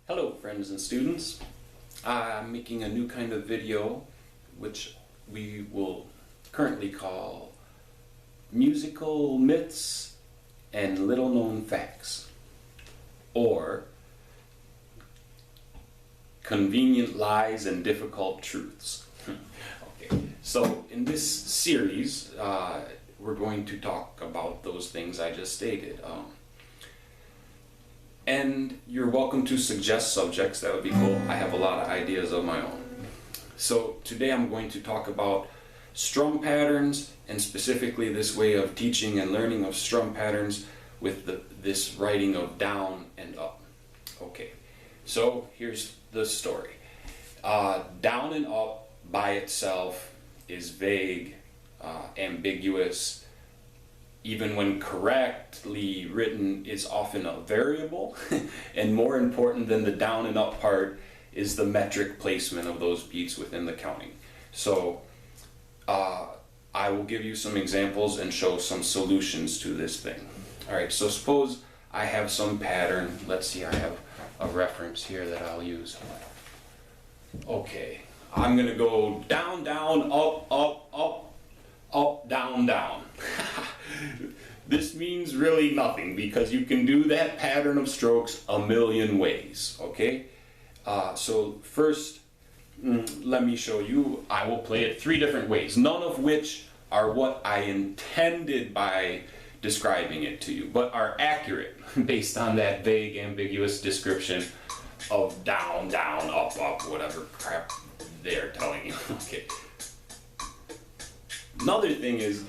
Hello friends and students. I'm making a new kind of video which we will currently call Musical Myths and Little Known Facts, or Convenient Lies and Difficult Truths. Okay, so in this series we're going to talk about those things I just stated. And you're welcome to suggest subjects, that would be cool. I have a lot of ideas of my own. So today I'm going to talk about strum patterns, and specifically this way of teaching and learning of strum patterns with this writing of down and up. Okay, so here's the story. Down and up by itself is vague, ambiguous. Even when correctly written, is often a variable. And more important than the down and up part is the metric placement of those beats within the counting. So I will give you some examples and show some solutions to this thing. Alright, so suppose I have some pattern. Let's see, I have a reference here that I'll use. Okay, I'm gonna go down, down, up, up, up, up, down, down. This means really nothing, because you can do that pattern of strokes a million ways, okay? So first, let me show you. I will play it 3 different ways, none of which are what I intended by describing it to you, but are accurate based on that vague, ambiguous description of down, down, up, up, whatever crap they're telling you, okay? Another thing is,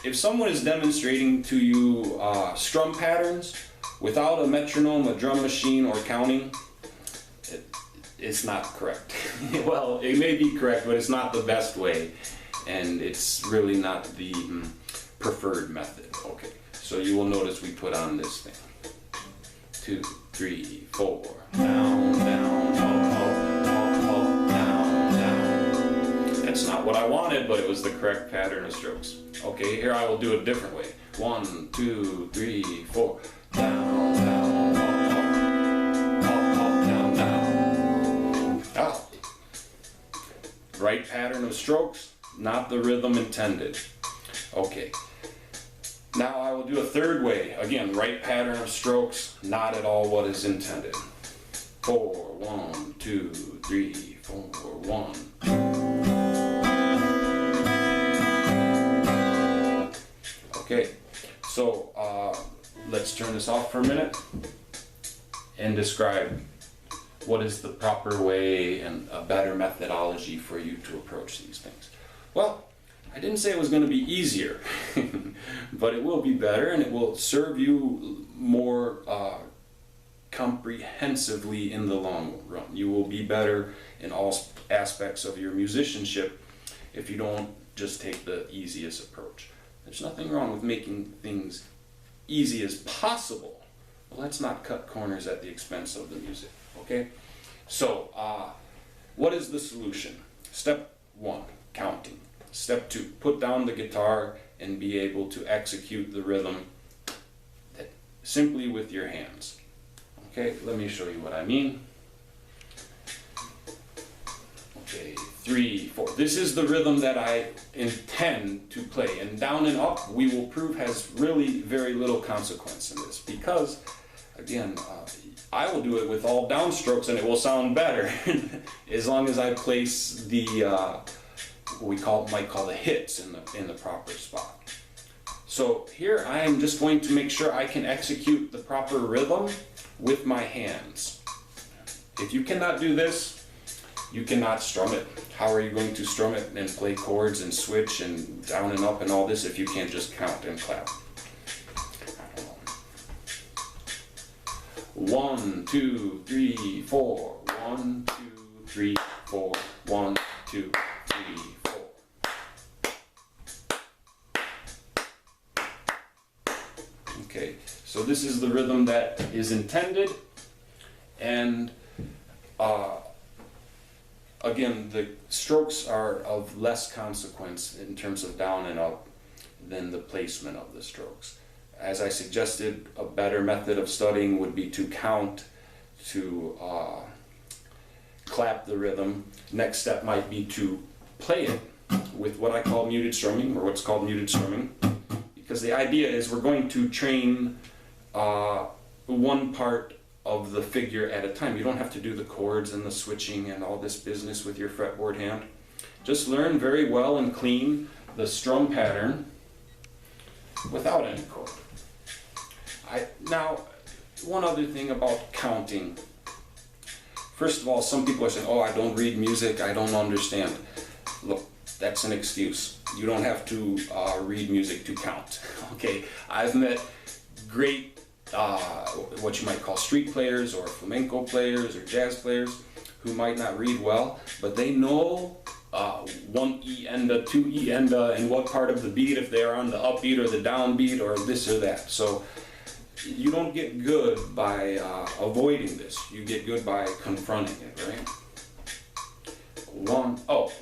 if someone is demonstrating to you strum patterns without a metronome, a drum machine, or counting, it's not correct. Well, it may be correct, but it's not the best way, and it's really not the preferred method. Okay, so you will notice we put on this thing. 2, 3, 4, down, down, up, up, up, up, down, down. That's not what I wanted, but it was the correct pattern of strokes. Okay, here I will do it a different way. 1, 2, 3, 4. Down, down, up, up, up, down, down. Ah. Right pattern of strokes, not the rhythm intended. Okay. Now I will do a third way. Again, right pattern of strokes, not at all what is intended. 4, 1, 2, 3, 4, 1. Okay, so let's turn this off for a minute and describe what is the proper way and a better methodology for you to approach these things. Well, I didn't say it was going to be easier, but it will be better, and it will serve you more comprehensively in the long run. You will be better in all aspects of your musicianship if you don't just take the easiest approach. There's nothing wrong with making things easy as possible. But let's not cut corners at the expense of the music, okay? So, what is the solution? Step 1, counting. Step 2, put down the guitar and be able to execute the rhythm simply with your hands. Okay, let me show you what I mean. Okay, 3, 4. This is the rhythm that I intend to play, and down and up we will prove has really very little consequence in this, because again, I will do it with all downstrokes and it will sound better as long as I place the what we might call the hits in the proper spot. So here I am just going to make sure I can execute the proper rhythm with my hands. If you cannot do this, you cannot strum it. How are you going to strum it and play chords and switch and down and up and all this if you can't just count and clap? 1, 2, 3, 4. 1, 2, 3, 4. 1, 2, 3, 4. Okay, so this is the rhythm that is intended, and again, the strokes are of less consequence in terms of down and up than the placement of the strokes. As I suggested, a better method of studying would be to count to clap the rhythm. Next step might be to play it with what I call muted strumming, or what's called muted strumming, because the idea is we're going to train one part of the figure at a time. You don't have to do the chords and the switching and all this business with your fretboard hand. Just learn very well and clean the strum pattern without any chord. Now, one other thing about counting. First of all, some people are saying, oh, I don't read music, I don't understand. Look, that's an excuse. You don't have to read music to count. Okay, I've met great, what you might call street players or flamenco players or jazz players who might not read well, but they know one E enda, two E enda, and what part of the beat, if they are on the upbeat or the downbeat or this or that. So you don't get good by avoiding this. You get good by confronting it, right?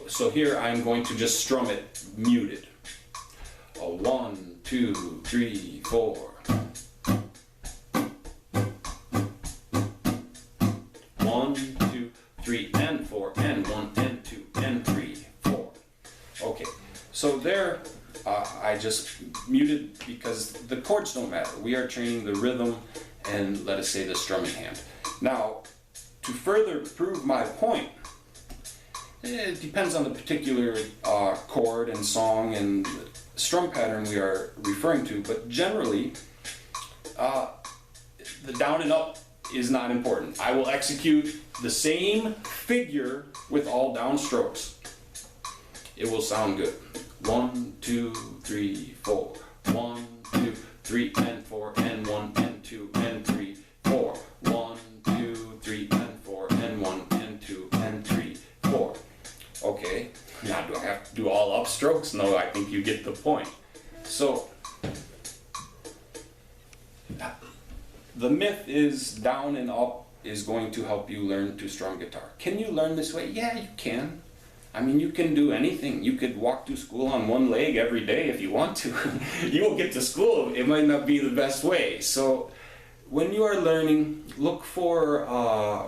So here I'm going to just strum it muted. 1, 2, 3, 4. 1, 2, 3, and 4, and 1, and 2, and 3, 4. Okay, so there I just muted because the chords don't matter. We are training the rhythm and, let us say, the strumming hand. Now, to further prove my point, it depends on the particular chord and song and strum pattern we are referring to, but generally the down and up is not important. I will execute the same figure with all downstrokes. It will sound good. 1, 2, 3, 4. 1, 2, 3, and 4, and 1, and 2, and 3, 4. 1, 2, 3, and 4, and 1, and 2, and 3, 4. Okay, now do I have to do all upstrokes? No, I think you get the point. So, the myth is down and up is going to help you learn to strum guitar. Can you learn this way? Yeah, you can. I mean, you can do anything. You could walk to school on one leg every day if you want to. You will get to school. It might not be the best way. So when you are learning, look for,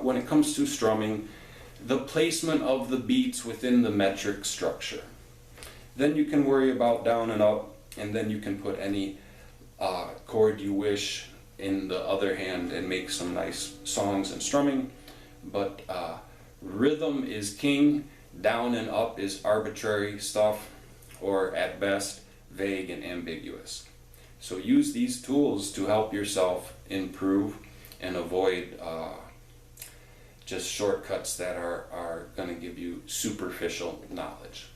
when it comes to strumming, the placement of the beats within the metric structure. Then you can worry about down and up, and then you can put any chord you wish in the other hand and make some nice songs and strumming. But rhythm is king. Down and up is arbitrary stuff, or at best vague and ambiguous. So use these tools to help yourself improve and avoid just shortcuts that are going to give you superficial knowledge.